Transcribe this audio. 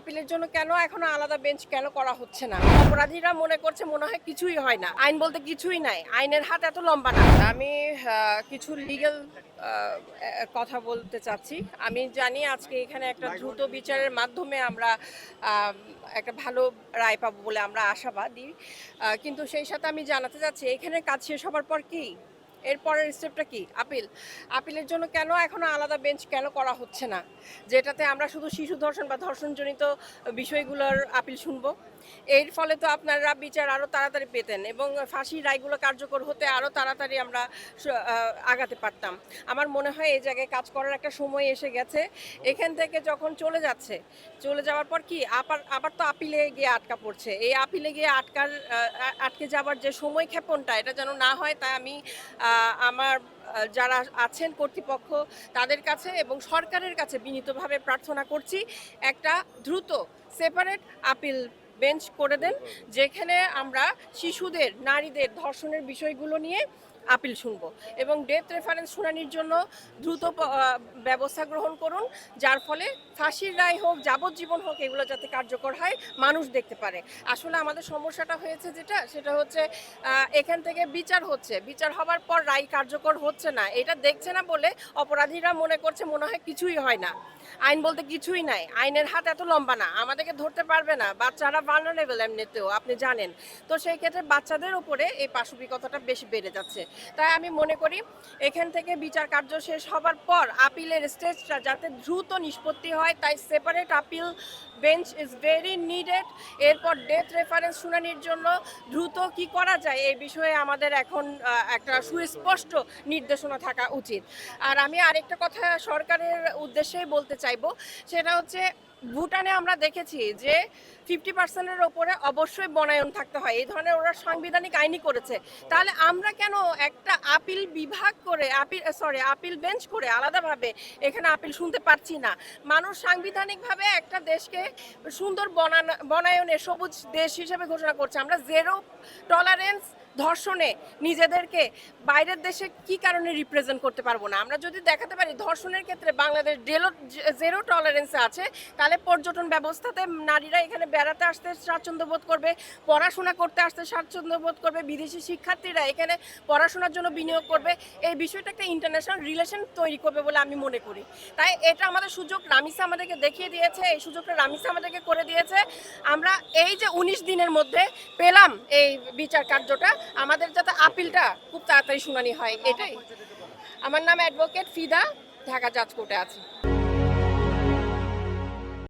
আপিলের জন্য কেন এখনো আলাদা বেঞ্চ কেন করা হচ্ছে না? অপরাধীরা মনে করছে মনে হয় কিছুই হয় না, আইন বলতে কিছুই নাই, আইনের হাত এত লম্বা না। আমি কিছু লিগ্যাল কথা বলতে চাচ্ছি। আমি জানি আজকে এখানে একটা দ্রুত বিচারের মাধ্যমে আমরা একটা ভালো রায় পাবো বলে আমরা আশাবাদী, কিন্তু সেই সাথে আমি জানাতে চাচ্ছি এখানে কাজ শেষ হবার পর কি এরপরের স্টেপটা কি? আপিলের জন্য কেন এখনো আলাদা বেঞ্চ কেন করা হচ্ছে না, যেটাতে আমরা শুধু শিশু ধর্ষণ বা ধর্ষণজনিত বিষয়গুলোর আপিল শুনবো? এর ফলে তো আপনারা বিচার আরও তাড়াতাড়ি পেতেন এবং ফাঁসির রায়গুলো কার্যকর হতে আরও তাড়াতাড়ি আমরা আগাতে পারতাম। আমার মনে হয় এই জায়গায় কাজ করার একটা সময় এসে গেছে। এখান থেকে যখন চলে যাওয়ার পর কি আবার তো আপিলে গিয়ে আটকা পড়ছে। এই আপিলে গিয়ে আটকে যাবার যে সময় ক্ষেপণটা এটা যেন না হয়, তাই আমি আমার যারা আছেন কর্তৃপক্ষ তাদের কাছে এবং সরকারের কাছে বিনীতভাবে প্রার্থনা করছি, একটা দ্রুত সেপারেট আপিল বেঞ্চ করে দেন, যেখানে আমরা শিশুদের, নারীদের ধর্ষণের বিষয়গুলো নিয়ে আপিল শুনব এবং ডেথ রেফারেন্স শুনানির জন্য দ্রুত ব্যবস্থা গ্রহণ করুন, যার ফলে ফাঁসির রায় হোক, যাবজ্জীবন হোক, এগুলো যাতে কার্যকর হয়, মানুষ দেখতে পারে। আসলে আমাদের সমস্যাটা হয়েছে সেটা হচ্ছে এখান থেকে বিচার হবার পর রায় কার্যকর হচ্ছে না। এটা দেখছে না বলে অপরাধীরা মনে করছে মনে হয় কিছুই হয় না, আইন বলতে কিছুই নাই, আইনের হাত এত লম্বা না, আমাদেরকে ধরতে পারবে না। বাচ্চারা ভালনারেবল এমনিতেও, আপনি জানেন। তো সেই ক্ষেত্রে বাচ্চাদের উপরে এই পাশবিকতাটা বেশি বেড়ে যাচ্ছে। তাই আমি মনে করি এখান থেকে বিচার কার্য শেষ হবার পর আপিলের স্টেজটা যাতে দ্রুত নিষ্পত্তি হয়, তাই separate appeal bench is very needed. এরপর ডেথ রেফারেন্স শুনানির জন্য দ্রুত কি করা যায় এই বিষয়ে আমাদের এখন একটা সুস্পষ্ট নির্দেশনা থাকা উচিত। আর আমি আরেকটা কথা সরকারের উদ্দেশ্যেই বলতে চাইবো, সেটা হচ্ছে ভুটানে আমরা দেখেছি যে 50%-এর ওপরে অবশ্যই বনায়ন থাকতে হয়, এই ধরনের ওরা সাংবিধানিক আইনই করেছে। তাহলে আমরা কেন একটা আপিল বিভাগ করে আপিল বেঞ্চ করে আলাদাভাবে এখানে আপিল শুনতে পারছি না? মানুষ সাংবিধানিকভাবে একটা দেশকে সুন্দর বনায়নে সবুজ দেশ হিসেবে ঘোষণা করছে। আমরা জিরো টলারেন্স ধর্ষণে নিজেদেরকে বাইরের দেশে কি কারণে রিপ্রেজেন্ট করতে পারবো না? আমরা যদি দেখাতে পারি ধর্ষণের ক্ষেত্রে বাংলাদেশ জিরো টলারেন্সে আছে, তাহলে পর্যটন ব্যবস্থাতে নারীরা এখানে বেড়াতে আসতে স্বাচ্ছন্দ্য বোধ করবে, পড়াশোনা করতে আসতে স্বাচ্ছন্দ্য বোধ করবে, বিদেশি শিক্ষার্থীরা এখানে পড়াশোনার জন্য বিনিয়োগ করবে। এই বিষয়টা একটা ইন্টারন্যাশনাল রিলেশন তৈরি করবে বলে আমি মনে করি। তাই এটা আমাদের সুযোগ, রামিসা আমাদেরকে দেখিয়ে দিয়েছে, এই সুযোগটা রামিসা আমাদেরকে করে দিয়েছে। আমরা এই যে 19 দিনের মধ্যে পেলাম এই বিচার কার্যটা, আমাদের যাতে আপিলটা খুব তাড়াতাড়ি শুনানি হয়, এটাই। আমার নাম অ্যাডভোকেট ফিদা, ঢাকা জাজ কোর্টে আছি।